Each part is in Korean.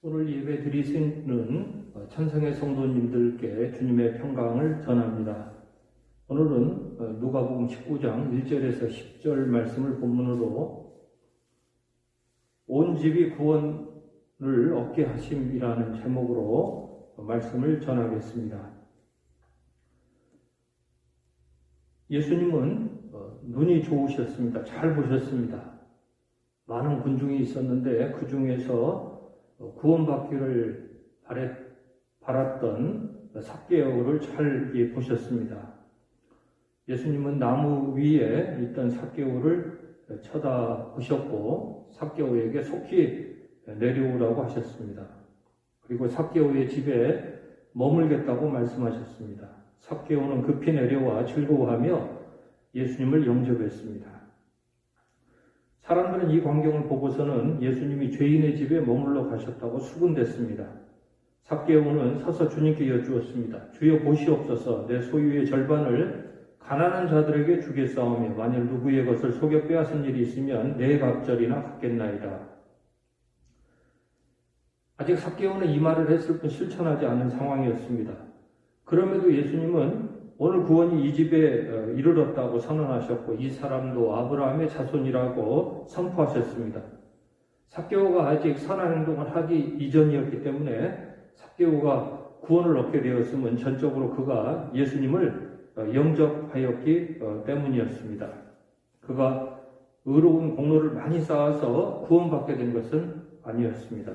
오늘 예배 드리시는 천성의 성도님들께 주님의 평강을 전합니다. 오늘은 누가복음 19장 1절에서 10절 말씀을 본문으로 온 집이 구원을 얻게 하심이라는 제목으로 말씀을 전하겠습니다. 예수님은 눈이 좋으셨습니다. 잘 보셨습니다. 많은 군중이 있었는데 그 중에서 구원받기를 바랐던 삭개오를 잘 보셨습니다. 예수님은 나무 위에 있던 삭개오를 쳐다보셨고 삭개오에게 속히 내려오라고 하셨습니다. 그리고 삭개오의 집에 머물겠다고 말씀하셨습니다. 삭개오는 급히 내려와 즐거워하며 예수님을 영접했습니다. 사람들은 이 광경을 보고서는 예수님이 죄인의 집에 머물러 가셨다고 수군댔습니다. 삭개오는 서서 주님께 여쭈었습니다. 주여 보시옵소서, 내 소유의 절반을 가난한 자들에게 주겠사오며 만일 누구의 것을 속여 빼앗은 일이 있으면 내 갑절이나 갚겠나이다. 아직 삭개오는 이 말을 했을 뿐 실천하지 않은 상황이었습니다. 그럼에도 예수님은 오늘 구원이 이 집에 이르렀다고 선언하셨고 이 사람도 아브라함의 자손이라고 선포하셨습니다. 삭개오가 아직 선한 행동을 하기 이전이었기 때문에 삭개오가 구원을 얻게 되었음은 전적으로 그가 예수님을 영접하였기 때문이었습니다. 그가 의로운 공로를 많이 쌓아서 구원받게 된 것은 아니었습니다.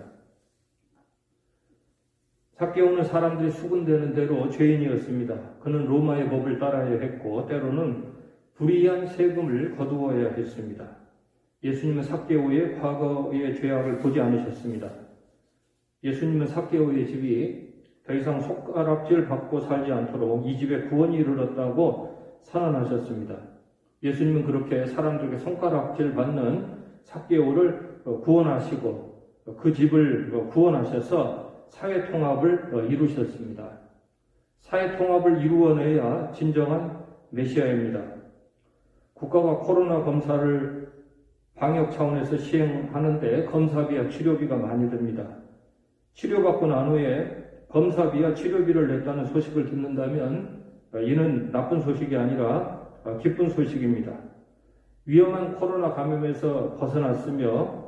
삭개오는 사람들이 수군대는 대로 죄인이었습니다. 그는 로마의 법을 따라야 했고 때로는 불이한 세금을 거두어야 했습니다. 예수님은 삭개오의 과거의 죄악을 보지 않으셨습니다. 예수님은 삭개오의 집이 더 이상 손가락질 받고 살지 않도록 이 집에 구원이 이르렀다고 선언하셨습니다. 예수님은 그렇게 사람들에게 손가락질 받는 삭개오를 구원하시고 그 집을 구원하셔서 사회통합을 이루셨습니다. 사회통합을 이루어내야 진정한 메시아입니다. 국가가 코로나 검사를 방역 차원에서 시행하는데 검사비와 치료비가 많이 듭니다. 치료받고 난 후에 검사비와 치료비를 냈다는 소식을 듣는다면 이는 나쁜 소식이 아니라 기쁜 소식입니다. 위험한 코로나 감염에서 벗어났으며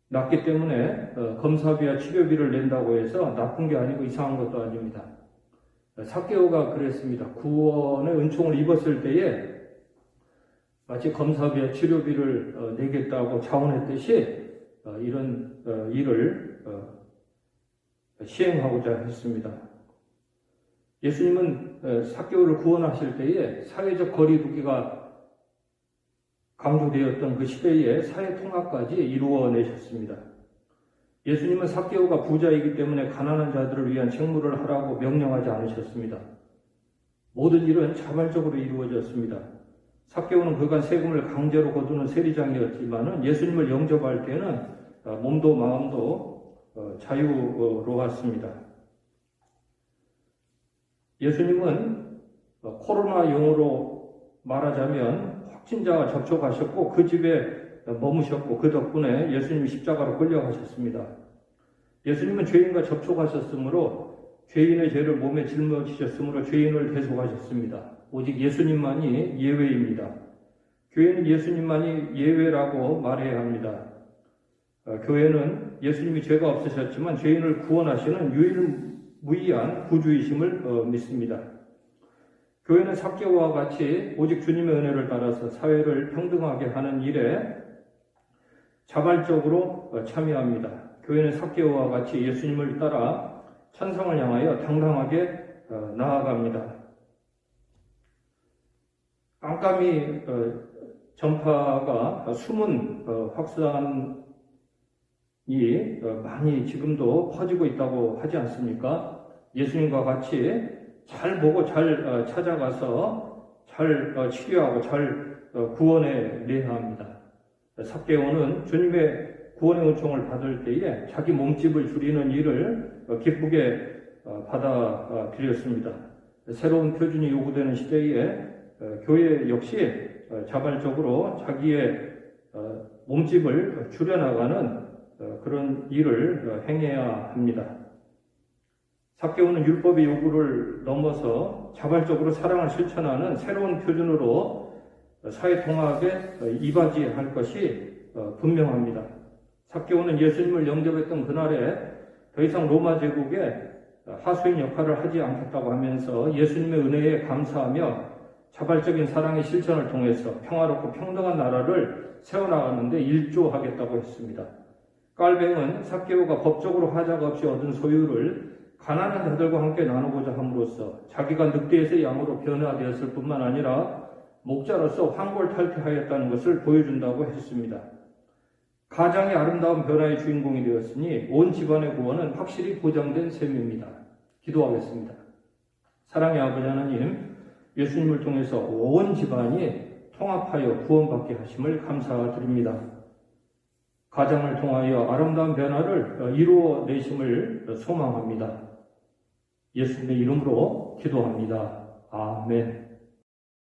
낫기 때문에 검사비와 치료비를 낸다고 해서 나쁜 게 아니고 이상한 것도 아닙니다. 삭개오가 그랬습니다. 구원의 은총을 입었을 때에 마치 검사비와 치료비를 내겠다고 자원했듯이 이런 일을 시행하고자 했습니다. 예수님은 삭개오를 구원하실 때에 사회적 거리두기가 강조되었던 그 시대에 사회통합까지 이루어내셨습니다. 예수님은 삭개오가 부자이기 때문에 가난한 자들을 위한 책무를 하라고 명령하지 않으셨습니다. 모든 일은 자발적으로 이루어졌습니다. 삭개오는 그간 세금을 강제로 거두는 세리장이었지만 예수님을 영접할 때는 몸도 마음도 자유로웠습니다. 예수님은 코로나용어로 말하자면 확진자와 접촉하셨고 그 집에 머무셨고 그 덕분에 예수님이 십자가로 끌려가셨습니다. 예수님은 죄인과 접촉하셨으므로 죄인의 죄를 몸에 짊어지셨으므로 죄인을 대속하셨습니다. 오직 예수님만이 예외입니다. 교회는 예수님만이 예외라고 말해야 합니다. 교회는 예수님이 죄가 없으셨지만 죄인을 구원하시는 유일무이한 구주이심을 믿습니다. 교회는 삭개오와 같이 오직 주님의 은혜를 따라서 사회를 평등하게 하는 일에 자발적으로 참여합니다. 교회는 삭개오와 같이 예수님을 따라 천성을 향하여 당당하게 나아갑니다. 깜깜이 전파가 숨은 확산이 많이 지금도 퍼지고 있다고 하지 않습니까? 예수님과 같이 잘 보고 잘 찾아가서 잘 치료하고 잘 구원해내야 합니다. 삭개오는 주님의 구원의 은총을 받을 때에 자기 몸집을 줄이는 일을 기쁘게 받아들였습니다. 새로운 표준이 요구되는 시대에 교회 역시 자발적으로 자기의 몸집을 줄여나가는 그런 일을 행해야 합니다. 삭개오는 율법의 요구를 넘어서 자발적으로 사랑을 실천하는 새로운 표준으로 사회 통합에 이바지할 것이 분명합니다. 삭개오는 예수님을 영접했던 그날에 더 이상 로마 제국의 하수인 역할을 하지 않겠다고 하면서 예수님의 은혜에 감사하며 자발적인 사랑의 실천을 통해서 평화롭고 평등한 나라를 세워나가는데 일조하겠다고 했습니다. 깔뱅은 삭개오가 법적으로 하자가 없이 얻은 소유를 가난한 자들과 함께 나누고자 함으로써 자기가 늑대에서 양으로 변화되었을 뿐만 아니라 목자로서 환골탈퇴하였다는 것을 보여준다고 했습니다. 가장의 아름다운 변화의 주인공이 되었으니 온 집안의 구원은 확실히 보장된 셈입니다. 기도하겠습니다. 사랑의 아버지 하나님, 예수님을 통해서 온 집안이 통합하여 구원받게 하심을 감사드립니다. 가장을 통하여 아름다운 변화를 이루어내심을 소망합니다. 예수님의 이름으로 기도합니다. 아멘.